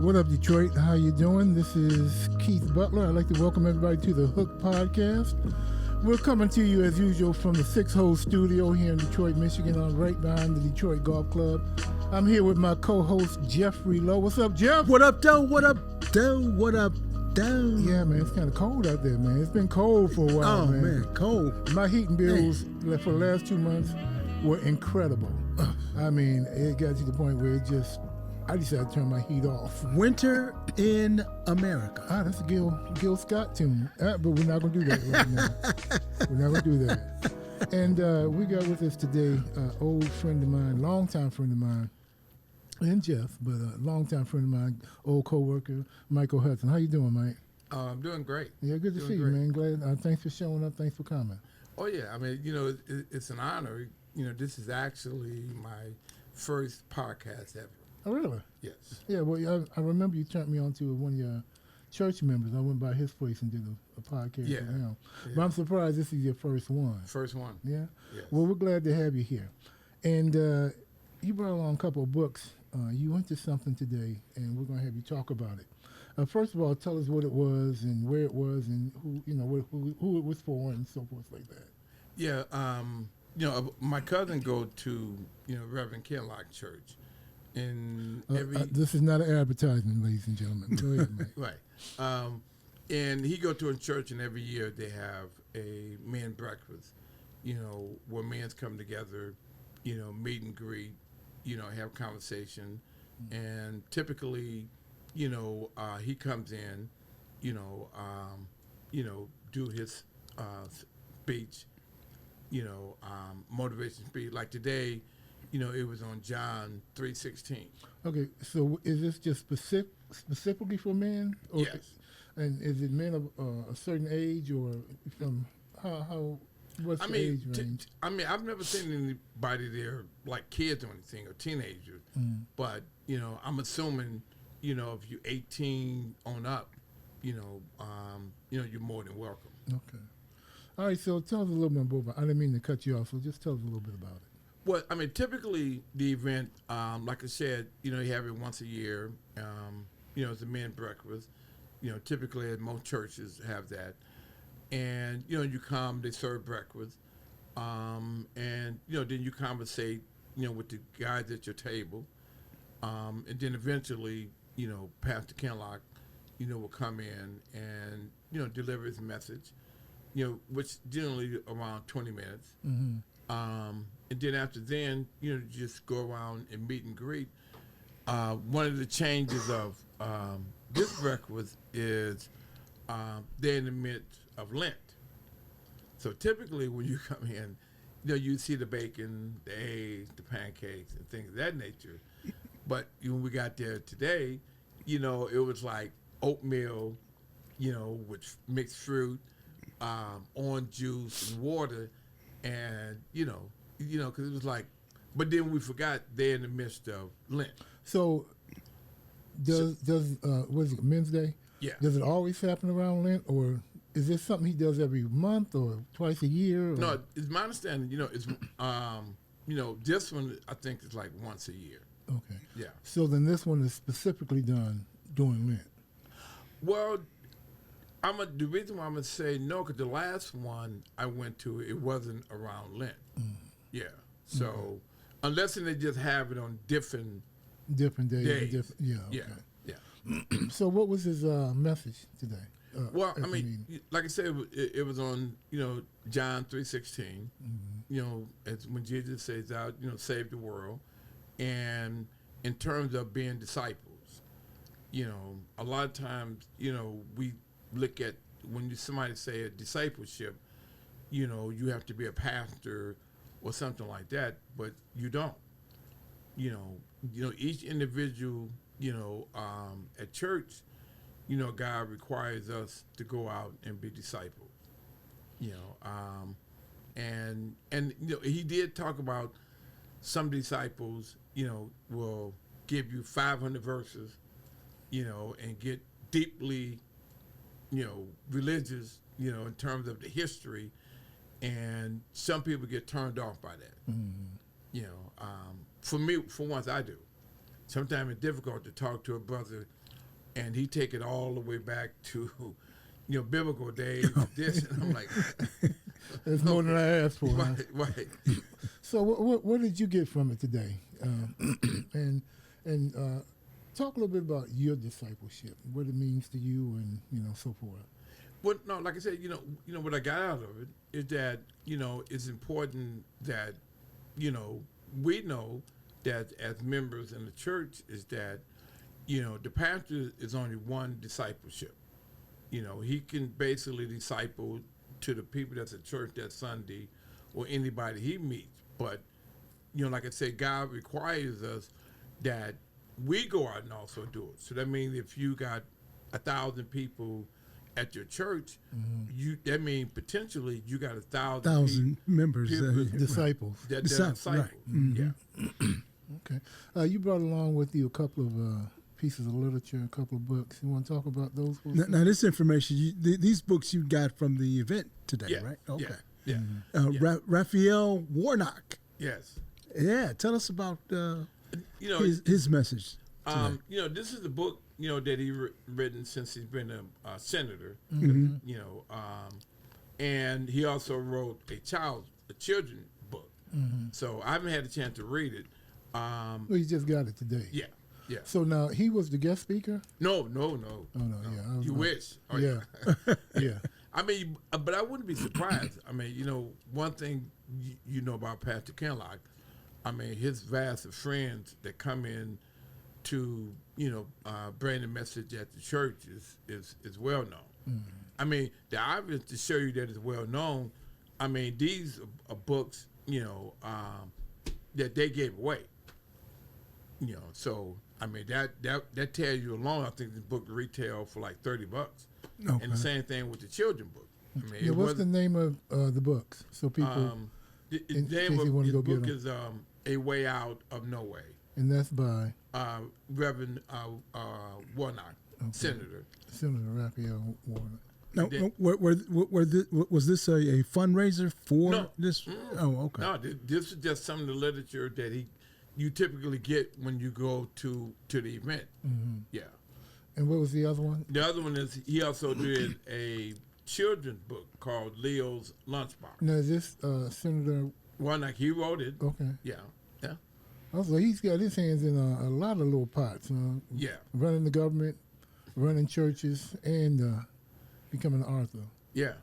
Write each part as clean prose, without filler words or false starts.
What up, Detroit? How you doing? This is Keith Butler. I'd like to welcome everybody to the Hook Podcast. We're coming to you, as usual, from the Six-Hole Studio here in Detroit, Michigan, right behind the Detroit Golf Club. I'm here with my co-host, Jeffrey Lowe. What's up, Jeff? What up, Doe? What up, Doe? What up, Doe? Yeah, man, it's kind of cold out there, man. It's been cold for a while, man. Oh, man, cold. My heating bills for the last 2 months were incredible. I mean, it got to the point where I decided to turn my heat off. Winter in America. That's a Gil Scott tune. But we're not going to do that right now. We're not going to do that. And we got with us today an old friend of mine, longtime friend of mine, and Jeff, but a longtime friend of mine, old co-worker, Michael Hudson. How you doing, Mike? I'm doing great. Yeah, good to see you, man. Glad. Thanks for showing up. Thanks for coming. Oh, yeah. I mean, it's an honor. This is actually my first podcast ever. Oh, really? Yes. Yeah, well, I remember you turned me on to one of your church members. I went by his place and did a podcast with him. Yeah. But I'm surprised this is your first one. First one. Yeah? Yes. Well, we're glad to have you here. And you brought along a couple of books. You went to something today, and we're going to have you talk about it. First of all, tell us what it was and where it was and who it was for and so forth like that. Yeah. My cousin go to, Reverend Kenlock Church. This is not an advertisement, ladies and gentlemen. Go ahead, Mike. Right. And he go to a church, and every year they have a men breakfast, where men come together, meet and greet, have conversation. Mm-hmm. And typically, he comes in, do his speech, motivation speech. Like today, it was on John 3:16. Okay, so is this just specifically for men? Or, yes. And is it men of a certain age, or from what's the age range? I've never seen anybody there like kids or anything or teenagers. But I'm assuming if you're 18 on up, you're more than welcome. Okay. All right, so tell us a little bit more about it. I didn't mean to cut you off, so just tell us a little bit about it. Well, typically the event, like I said, you have it once a year. It's a men breakfast. Typically most churches have that. And, you come, they serve breakfast. And, then you conversate, with the guys at your table. And then eventually, Pastor Kenlock, will come in and, deliver his message, which generally around 20 minutes. Mm-hmm. And then after then, just go around and meet and greet. One of the changes of this breakfast is they're in the midst of Lent. So typically when you come in, you see the bacon, the eggs, the pancakes, and things of that nature. But when we got there today, it was like oatmeal, with mixed fruit, orange juice, and water, and because it was like, but then we forgot they're in the midst of Lent. So, what is it, Men's Day? Yeah. Does it always happen around Lent, or is this something he does every month or twice a year? Or? No, it's my understanding. It's this one I think is like once a year. Okay. Yeah. So then this one is specifically done during Lent. Well, the reason why I'm gonna say no, because the last one I went to, it wasn't around Lent. Mm. Yeah. So unless they just have it on different days. Yeah. Okay. Yeah. So what was his message today? Well, like I said, it was on John 3:16. Mm-hmm. It's when Jesus says out, save the world, and in terms of being disciples, a lot of times, we look at when somebody say a discipleship, you have to be a pastor or something like that, but you don't. Each individual, at church, God requires us to go out and be disciples. And he did talk about some disciples, will give you 500 verses, and get deeply, religious, in terms of the history, and some people get turned off by that. Mm-hmm. For me, for once, I do. Sometimes it's difficult to talk to a brother and he take it all the way back to, biblical days. This, and I'm like, That's more than I asked for. Huh? right. So what did you get from it today? And talk a little bit about your discipleship, what it means to you, and so forth. Well, no, like I said, what I got out of it is that it's important that we know that as members in the church is that the pastor is only one discipleship. He can basically disciple to the people that's at church that Sunday or anybody he meets. But, like I said, God requires us that we go out and also do it. So that means if you got 1,000 people at your church, that means potentially you got 1,000 members, disciples. That Disciples, disciple. right. Mm-hmm. Yeah. Okay. You brought along with you a couple of pieces of literature, a couple of books. You want to talk about those? Now, this information, these books you got from the event today, Yeah. right? Okay. Yeah. Raphael Warnock. Yes. Yeah, tell us about his message. This is the book that he written since he's been a senator. And he also wrote a children's book. So I haven't had a chance to read it. Well, you just got it today. Yeah. Yeah. So now he was the guest speaker. No. Oh no. Yeah. You wish. Oh, Yeah. Yeah. I mean, but I wouldn't be surprised. I mean, one thing you know about Pastor Kenlock, I mean, his vast of friends that come in to bring the message at the church is well known. I mean, the obvious to show you that it's well known. I mean, these are books that they gave away. So I mean that tells you alone. I think this book retail for like $30, Okay. and the same thing with the children book. I mean, Yeah, what's the name of the books? So people, the in name case of you wanna his go get book 'em. is A Way Out of No Way. and that's by Reverend Warnock, Senator. Senator Raphael Warnock. Now, Did- was this a fundraiser for No. this? Oh, okay. No, this is just some of the literature that you typically get when you go to the event. Yeah. And what was the other one? The other one is he also did a children's book called Leo's Lunchbox. Now is this Senator? Warnock, he wrote it. Okay. Yeah. Yeah. Also, he's got his hands in a lot of little pots. Yeah. Running the government, running churches, and becoming an author. Yeah.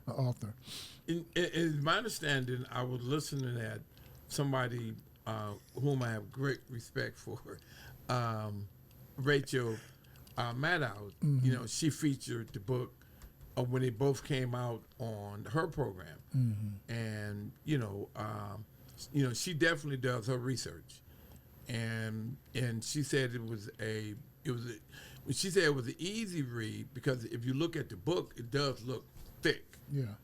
In my understanding, I was listening at somebody whom I have great respect for, Rachel Maddow. She featured the book when they both came out on her program, and she definitely does her research, and she said she said it was an easy read because if you look at the book, it does look thick. Yeah.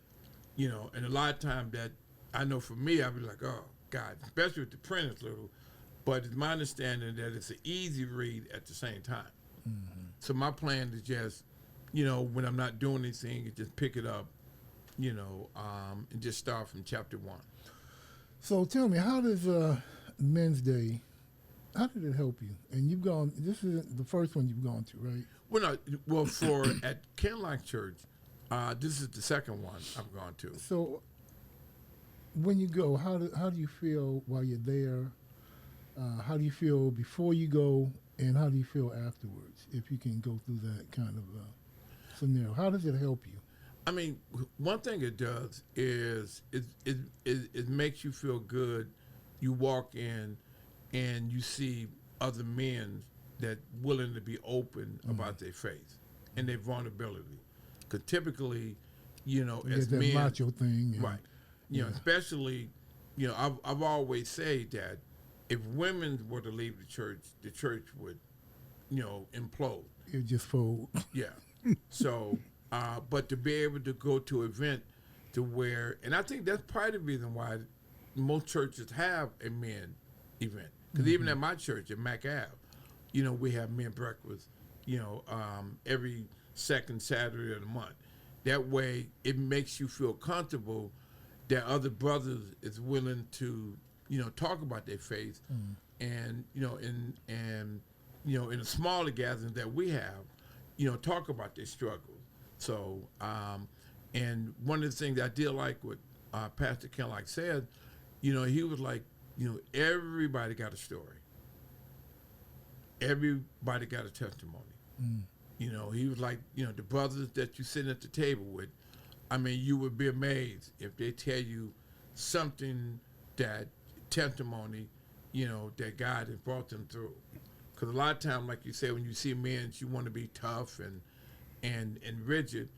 And a lot of times that I know for me, I'd be like, oh God, especially if the print is little. But it's my understanding that it's an easy read at the same time. So my plan is just, when I'm not doing anything, is just pick it up, and just start from chapter 1. So tell me, how does Men's Day? How did it help you? And you've gone. This isn't the first one you've gone to, right? Well, for at Kenlock Church, this is the second one I've gone to. So when you go, how do you feel while you're there? How do you feel before you go, and how do you feel afterwards? If you can go through that kind of scenario, how does it help you? I mean, one thing it does is it makes you feel good. You walk in and you see other men that willing to be open about their faith and their vulnerability. Because typically, as that men, macho thing, and, right? Especially, I've always said that if women were to leave the church would, implode. it just fold. Yeah. So, but to be able to go to an event to where, and I think that's part of the reason why most churches have a men event. Because even at my church, at Mac Ave, we have men breakfast, every second Saturday of the month. That way, it makes you feel comfortable that other brothers is willing to, talk about their faith, and in a smaller gathering that we have, talk about their struggles. So, and one of the things I did like what Pastor Ken said, he was like, everybody got a story. Everybody got a testimony. He was like, the brothers that you sit at the table with, I mean, you would be amazed if they tell you something, that testimony, that God has brought them through. Because a lot of times, like you say, when you see men, you want to be tough and rigid,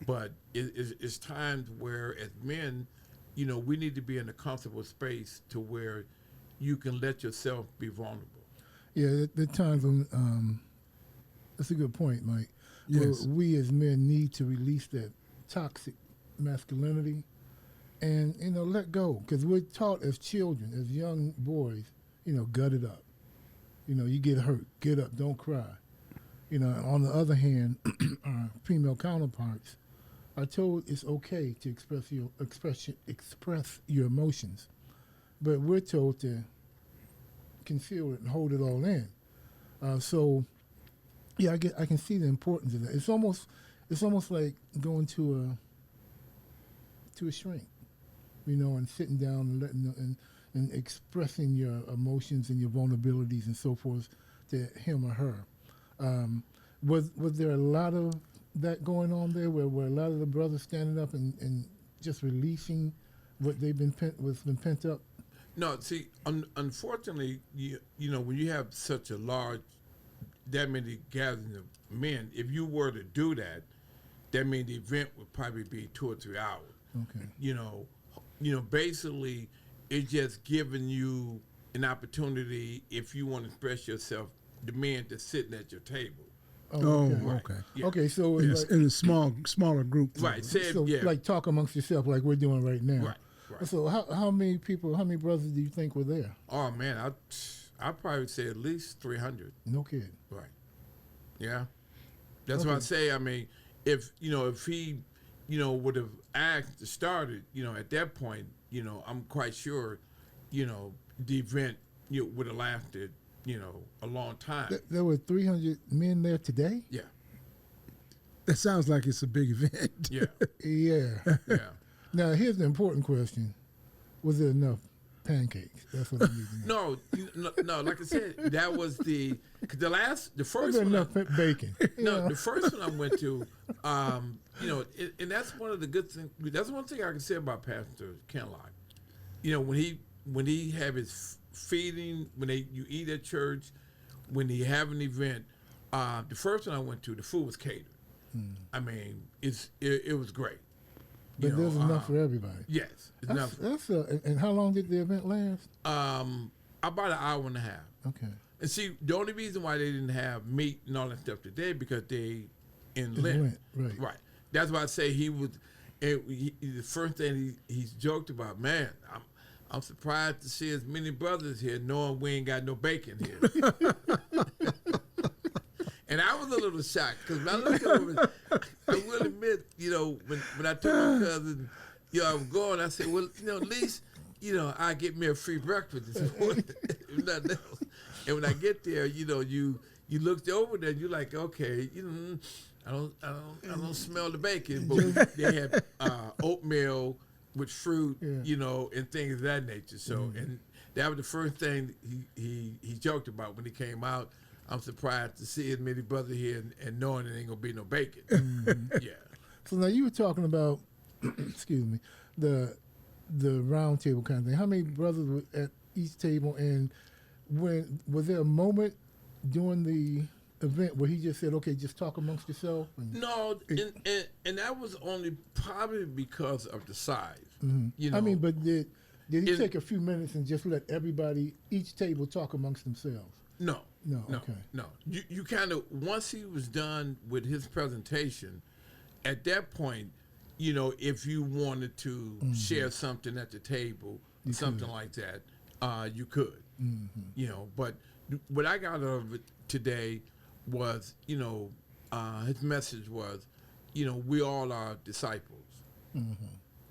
but it's times where as men, we need to be in a comfortable space to where you can let yourself be vulnerable. Yeah, the times when that's a good point, Mike. Yes. Where we as men need to release that toxic masculinity and let go, because we're taught as children, as young boys, gut it up. You get hurt, get up, don't cry. On the other hand, our female counterparts are told it's okay to express your emotions, but we're told to conceal it and hold it all in. So, yeah, I can see the importance of that. It's almost like going to a shrink, and sitting down and letting and expressing your emotions and your vulnerabilities and so forth to him or her. Was there a lot of that going on there, where a lot of the brothers standing up and just releasing what what's been pent up? No, see, unfortunately, when you have such a that many gatherings of men, if you were to do that, that means the event would probably be 2 or 3 hours. Okay. Basically, it's just giving you an opportunity, if you want to express yourself, the men that's sitting at your table. Oh, okay. okay. Okay. Yeah. Okay, so Yes, like, in a smaller group. Right. so Yeah. like talk amongst yourself like we're doing right now. Right. So how many brothers do you think were there? Oh man, I'd probably say at least 300. No kidding. Right. Yeah. That's Okay. what I say. I mean, if he, would have asked to start it, at that point, I'm quite sure, the event would have lasted, a long time. There were 300 men there today? Yeah. That sounds like it's a big event. Yeah. Yeah. Yeah. Now, here's the important question. Was there enough pancakes? That's what I need to know. No, like I said, that was the Was first there one. enough bacon? No, the first one I went to, and that's one of the good things. That's one thing I can say about Pastor Kenlock. When he have his feeding, you eat at church, when he have an event, the first one I went to, the food was catered. I mean, it was great. But there's enough for everybody. Yes, enough. And how long did the event last? About an hour and a half. Okay. And see, the only reason why they didn't have meat and all that stuff today because they in It's Lent. Lent, right. That's why I say he was. The first thing he's joked about, man, I'm surprised to see as many brothers here, knowing we ain't got no bacon here. And I was a little shocked because when I looked at him, I will admit, when I told my cousin, I was going, I said, well, at least, I get me a free breakfast this morning, if nothing else. And when I get there, you looked over there, you're like, okay, I don't smell the bacon, but they had oatmeal with fruit, and things of that nature. So, and that was the first thing he joked about when he came out. I'm surprised to see as many brothers here and knowing there ain't gonna be no bacon. Yeah. So now you were talking about, excuse me, the round table kind of thing. How many brothers were at each table, and was there a moment during the event where he just said, "Okay, just talk amongst yourself"? No, and that was only probably because of the size. I mean, but did he take a few minutes and just let everybody, each table, talk amongst themselves? No. Okay. No. You kind of, once he was done with his presentation, at that point, if you wanted to share something at the table, something like that, you could. But what I got out of it today was, his message was, we all are disciples.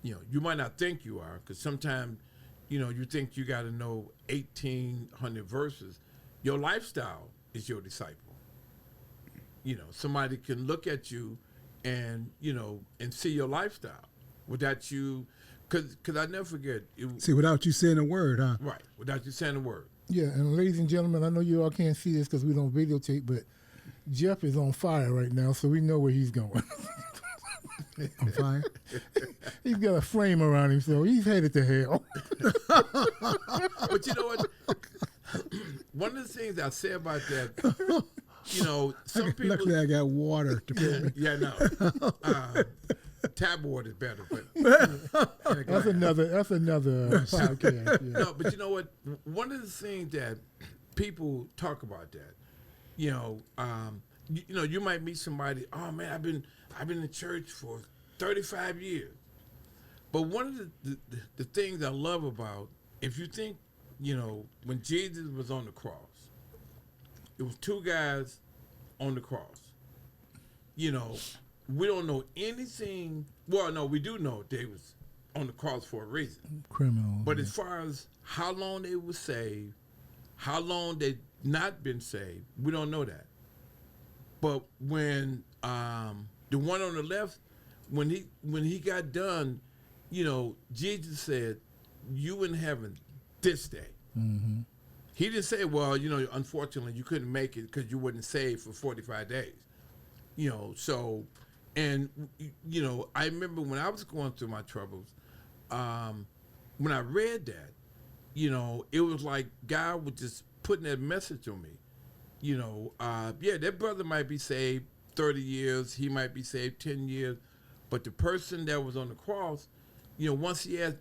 You might not think you are, because sometimes, you think you got to know 1,800 verses. Your lifestyle is your disciple. somebody can look at you and, and see your lifestyle without you, because I never forget. See, without you saying a word, huh? Right, without you saying a word. Yeah, and ladies and gentlemen, I know you all can't see this because we don't videotape, but Jeff is on fire right now, so we know where he's going. On fire? He's got a flame around him, so he's headed to hell. But you know what? One of the things I say about that, some people. Luckily, I got water to put me. Yeah, no. Tap water is better, but That's another podcast. Yeah. no. But you know what? One of the things that people talk about that, you might meet somebody. Oh man, I've been in church for 35 years. But one of the things I love about, if you think, when Jesus was on the cross, it was two guys on the cross. We don't know anything. Well, no, we do know they was on the cross for a reason. Criminal. But as far as how long they were saved, how long they not been saved, we don't know that. But when the one on the left, when he got done, Jesus said, "You in heaven this day." Mm-hmm. He didn't say, "Well, unfortunately, you couldn't make it because you wasn't saved for 45 days." So, and I remember when I was going through my troubles, when I read that, it was like God was just putting that message on me. That brother might be saved 30 years, he might be saved 10 years, but the person that was on the cross, once he asked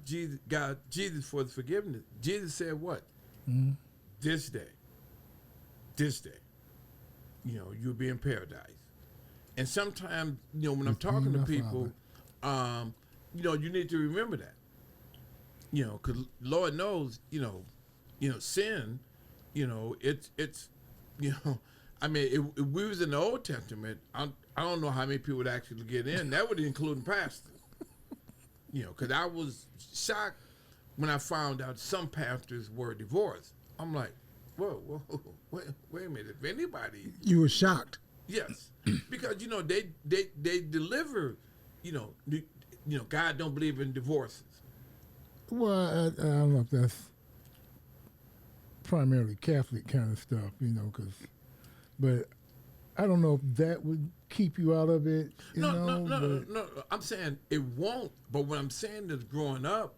Jesus for his forgiveness, Jesus said what? Mm-hmm. This day, you'll be in paradise. And sometimes, when I'm talking to people, you need to remember that. Because Lord knows, sin, it's I mean, if we was in the Old Testament, I don't know how many people would actually get in. That would include pastors. Because I was shocked when I found out some pastors were divorced. I'm like, whoa, wait a minute. If anybody... You were shocked. Yes. Because, they deliver, God don't believe in divorces. Well, I don't know if that's primarily Catholic kind of stuff, but I don't know if that would keep you out of it. No. I'm saying it won't. But what I'm saying is, growing up,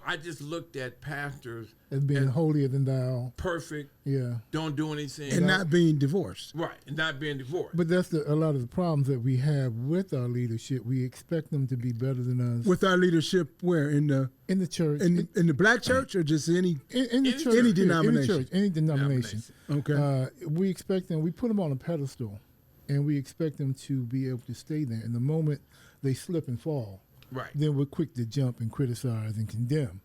I just looked at pastors as being holier than thou, perfect. Yeah, don't do anything, and not being divorced. Right, and not being divorced. But that's a lot of the problems that we have with our leadership. We expect them to be better than us. With our leadership, where in the church, in the black church, or just any the church, any denomination, any denomination. Okay, we expect them. We put them on a pedestal, and we expect them to be able to stay there. And the moment they slip and fall, right, then we're quick to jump and criticize and condemn.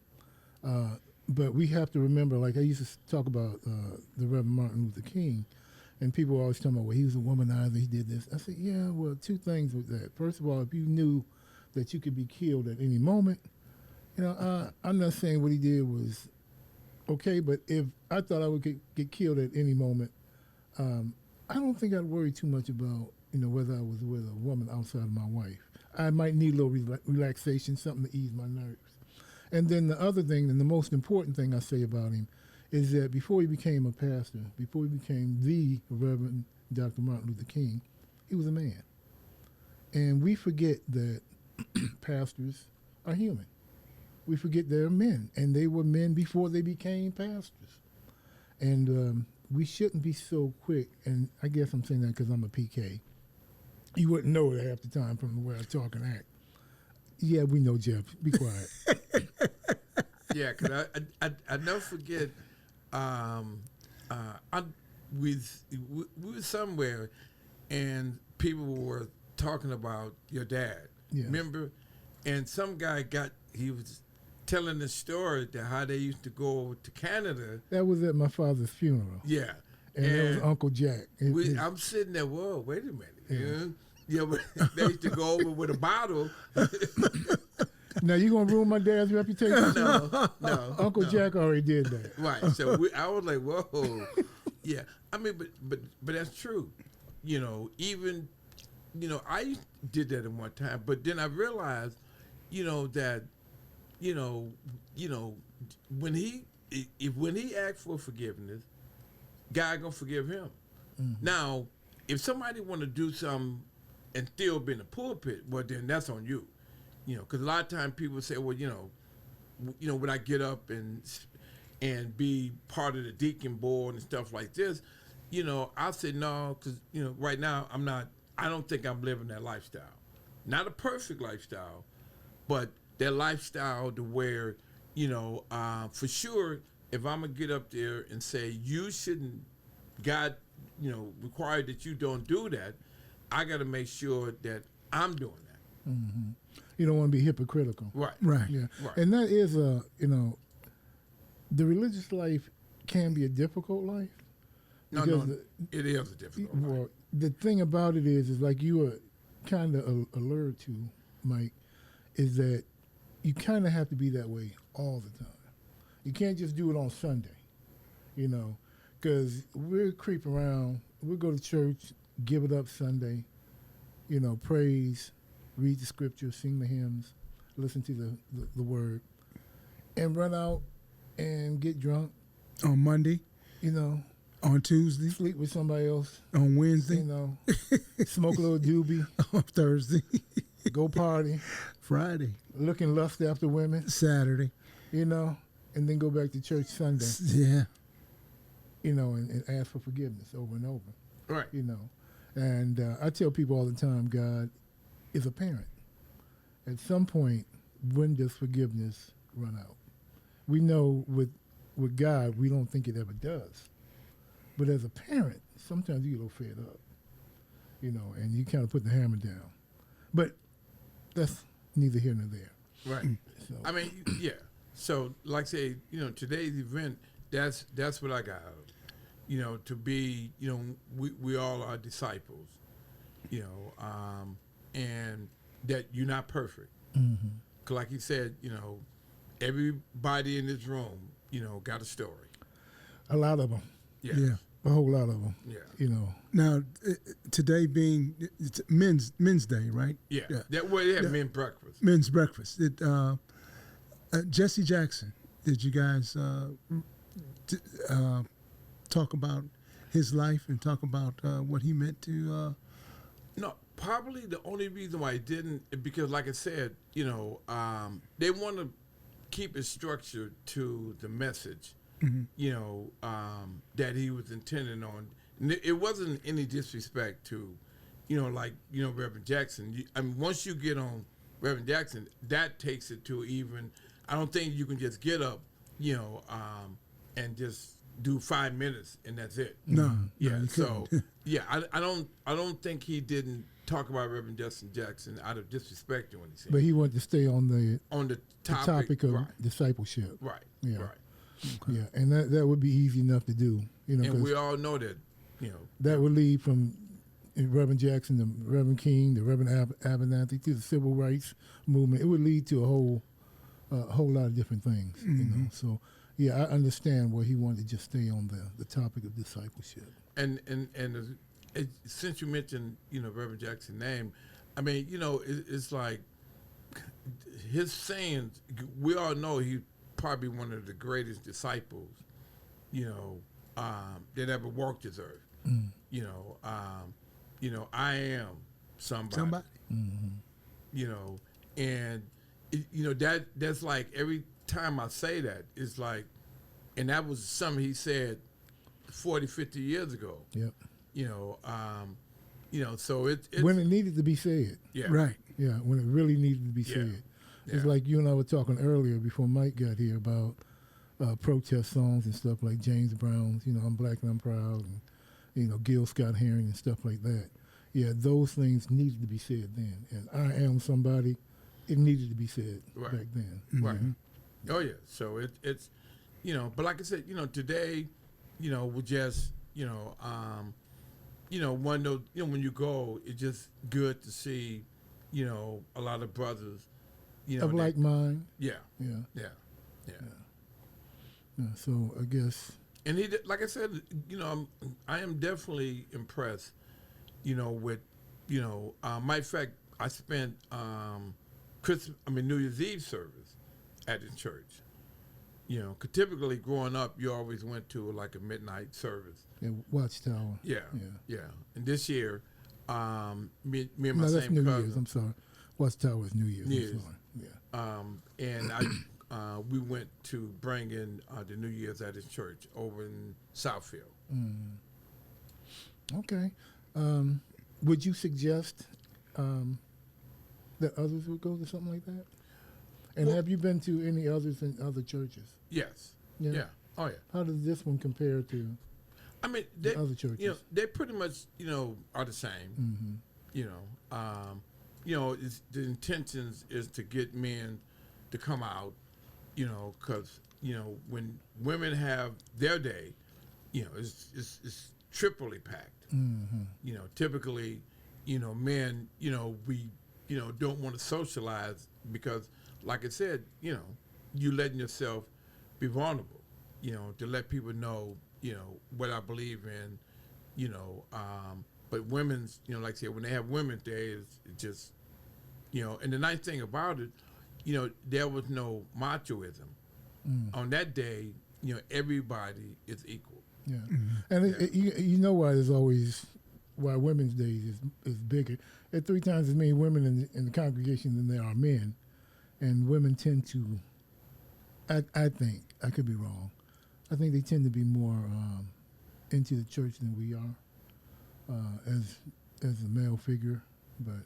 But we have to remember, like I used to talk about the Reverend Martin Luther King, and people were always talking about, well, he was a womanizer, he did this. I said, yeah, well, two things with that. First of all, if you knew that you could be killed at any moment, I'm not saying what he did was okay, but if I thought I would get killed at any moment, I don't think I'd worry too much about, whether I was with a woman outside of my wife. I might need a little relaxation, something to ease my nerves. And then the other thing, and the most important thing I say about him, is that before he became a pastor, before he became the Reverend Dr. Martin Luther King, he was a man. And we forget that pastors are human. We forget they're men, and they were men before they became pastors. And we shouldn't be so quick, and I guess I'm saying that because I'm a PK. You wouldn't know it half the time from the way I talk and act. Yeah, we know, Jeff. Be quiet. Yeah, because I never forget. We were somewhere, and people were talking about your dad. Yeah. Remember? And some guy he was telling the story to how they used to go over to Canada. That was at my father's funeral. Yeah. And it was Uncle Jack. I'm sitting there, whoa, wait a minute. Yeah, but they used to go over with a bottle. Now, you going to ruin my dad's reputation? No. Uncle Jack already did that. Right. So I was like, whoa. Yeah. I mean, but that's true. even, I did that at one time, but then I realized, that, you know, you know, when when he asks for forgiveness, God gonna forgive him. Now, if somebody want to do something and still be in the pulpit, well, then that's on you. Because a lot of times people say, well, when I get up and be part of the deacon board and stuff like this, I say no, because right now I'm not. I don't think I'm living that lifestyle. Not a perfect lifestyle, but that lifestyle to where, for sure, if I'm gonna get up there and say you shouldn't, God, required that you don't do that, I got to make sure that I'm doing that. Mm-hmm. You don't want to be hypocritical. Right. Right. Yeah. Right. And that is the religious life can be a difficult life. No, because it is a difficult life. Well, the thing about it is like you were kind of allured to, Mike, is that you kind of have to be that way all the time. You can't just do it on Sunday, because we'll creep around. We'll go to church, give it up Sunday, praise, read the scripture, sing the hymns, listen to the word, and run out and get drunk. On Monday, on Tuesday, sleep with somebody else. on Wednesday, Smoke a little doobie, on Thursday, go party, Friday, looking lust after women, Saturday. And then go back to church Sunday, Yeah. And ask for forgiveness over and over, Right. And I tell people all the time, God is a parent. At some point, when does forgiveness run out? We know with God, we don't think it ever does. But as a parent, sometimes you get a little fed up, and you kind of put the hammer down. But that's neither here nor there. Right. So, I mean, yeah. So, like I say, today's event, that's what I got out of it. To be, we all are disciples, and that you're not perfect. mm-hmm. 'Cause like you said, everybody in this room, got a story. A lot of them, Yeah. Yeah. a whole lot of them, Yeah. Now, today being it's Men's Day, right? Yeah. Yeah. They had men breakfast. Men's breakfast. Jesse Jackson. Did you guys talk about his life and talk about what he meant to? No, probably the only reason why I didn't, because like I said, they want to keep it structured to the message, that he was intending on. And it wasn't any disrespect to, Reverend Jackson. I mean, once you get on Reverend Jackson, that takes it to even. I don't think you can just get up, and just do 5 minutes and that's it. No. Yeah. you So couldn't. yeah, I don't think he didn't talk about Reverend Justin Jackson out of disrespect or anything. But he wanted to stay on the On the topic of right, discipleship. right, Yeah. right. Yeah, and that would be easy enough to do, And because we all know that, that would lead from Reverend Jackson to Reverend King to Reverend Abernathy to the civil rights movement. It would lead to a whole lot of different things, So, yeah, I understand why he wanted to just stay on the topic of discipleship. And since you mentioned, Reverend Jackson's name, I mean, it's like his sayings. We all know he's probably one of the greatest disciples, that ever walked this earth. I am somebody. And that's like every time I say that, it's like, and that was something he said 40, 50 years ago. Yep. So it's When it needed to be said. yeah, Right. Yeah, when it really needed to be Yeah. said. It's Yeah. like you and I were talking earlier before Mike got here about protest songs and stuff like James Brown's, I'm Black and I'm Proud, and, Gil Scott-Heron and stuff like that. Yeah, those things needed to be said then. And I am somebody, it needed to be said Right. back then. Right. Oh yeah. So it's but like I said, today, we just, one of those, when you go, it's just good to see, a lot of brothers, Of like mind. yeah, Yeah. yeah, yeah. Yeah. So I guess. And he, like I said, I am definitely impressed, with, matter of fact, I spent New Year's Eve service at the church. 'Cause typically growing up, you always went to like a midnight service. Yeah, Watchtower. Yeah. And this year, me and my No, that's same New cousin. Year's. I'm sorry. Watchtower is New Year's. I'm Year's. sorry. Yeah. And we went to bring in the New Year's at his church over in Southfield. Okay. Would you suggest that others would go to something like that? And Well- have you been to any others in other churches? Yes. Yeah. Yeah. Oh yeah. How does this one compare to I mean, they, other churches? they pretty much, are the same. The intentions is to get men to come out, because when women have their day, it's triply packed. Typically, men, we, don't want to socialize because, like I said, you letting yourself be vulnerable, to let people know, what I believe in, but women's, like I said, when they have Women's Day, it's just, and the nice thing about it, there was no machoism. On that day, everybody is equal. Yeah. And you know why there's always why Women's Day is bigger. There are 3 times as many women in the congregation than there are men, and women tend to. I think I could be wrong. I think they tend to be more into the church than we are as a male figure, but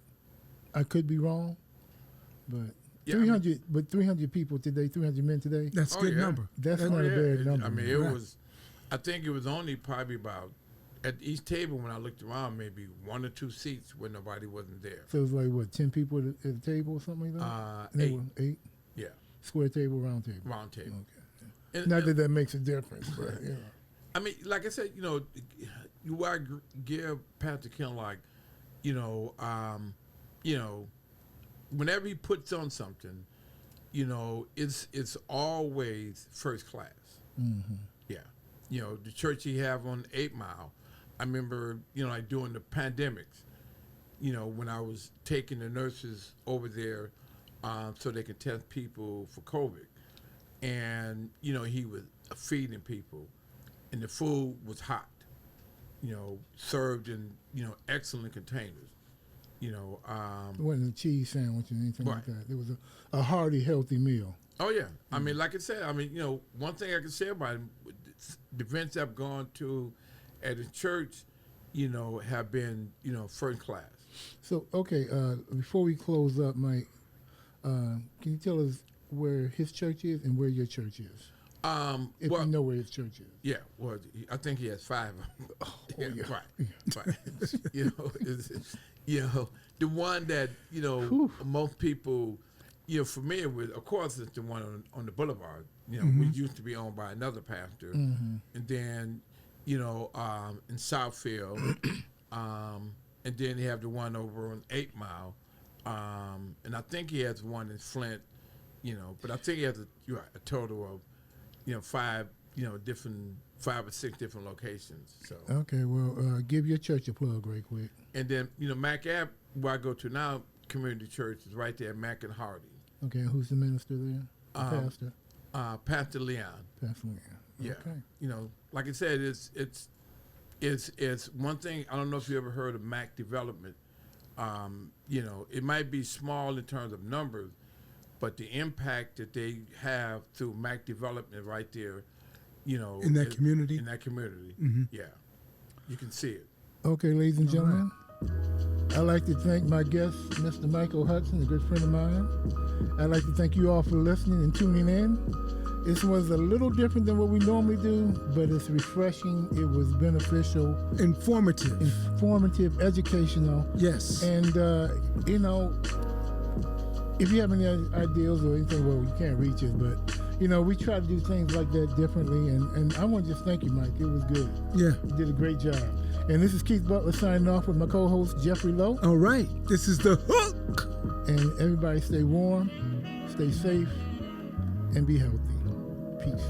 I could be wrong. But Yeah, 300, but 300 people today, 300 men today. That's a Oh, good yeah. number. That's That- not a bad It- number. I mean, it Right. was. I think it was only probably about at each table when I looked around, maybe 1 or 2 seats where nobody wasn't there. So it was like what, 10 people at a table or something like that? And they 8. were 8 Yeah, square table, round table. round table. Okay. And, Not that makes a difference, but yeah. I mean, like I said, I give Pastor Ken whenever he puts on something, it's always first class. Mm-hmm. Yeah, the church he have on 8 Mile. I remember, like during the pandemics, when I was taking the nurses over there, so they could test people for COVID, and he was feeding people, and the food was hot, served in excellent containers, It wasn't a cheese sandwich or anything like Right. that. It was a hearty, healthy meal. Oh yeah, I mean, like I said, one thing I can say about him, the events I've gone to at his church, have been first class. So, okay, before we close up, Mike, can you tell us where his church is and where your church is? If Well, you know where his church is. yeah, well, I think he has 5 of them. Yeah, yeah. right. The one that most people familiar with, of course, is the one on the boulevard. Which used to be owned by another pastor, and then in Southfield, and then they have the one over on 8 Mile, and I think he has one in Flint. But I think he has a total of 5 5 or 6 different locations. So Okay, well, give your church a plug right quick. and then Mac Ave, where I go to now, Community Church is right there, Mac and Hardy. Okay, who's the minister there? The pastor? Pastor Leon. Pastor Leon. Yeah. Okay. Like I said, it's one thing. I don't know if you ever heard of Mac Development. It might be small in terms of numbers, but the impact that they have through Mac Development right there, In that community? In that community, yeah, you can see it. Okay, ladies and gentlemen, I'd like to thank my guest, Mr. Michael Hudson, a good friend of mine. I'd like to thank you all for listening and tuning in. This was a little different than what we normally do, but it's refreshing. It was beneficial, informative, educational. Yes. And, if you have any ideas or anything, well, you can't reach us, but, we try to do things like that differently. And I want to just thank you, Mike. It was good. Yeah. You did a great job. And this is Keith Butler signing off with my co-host, Jeffrey Lowe. All right. This is The Hook. And everybody stay warm, stay safe, and be healthy. Peace.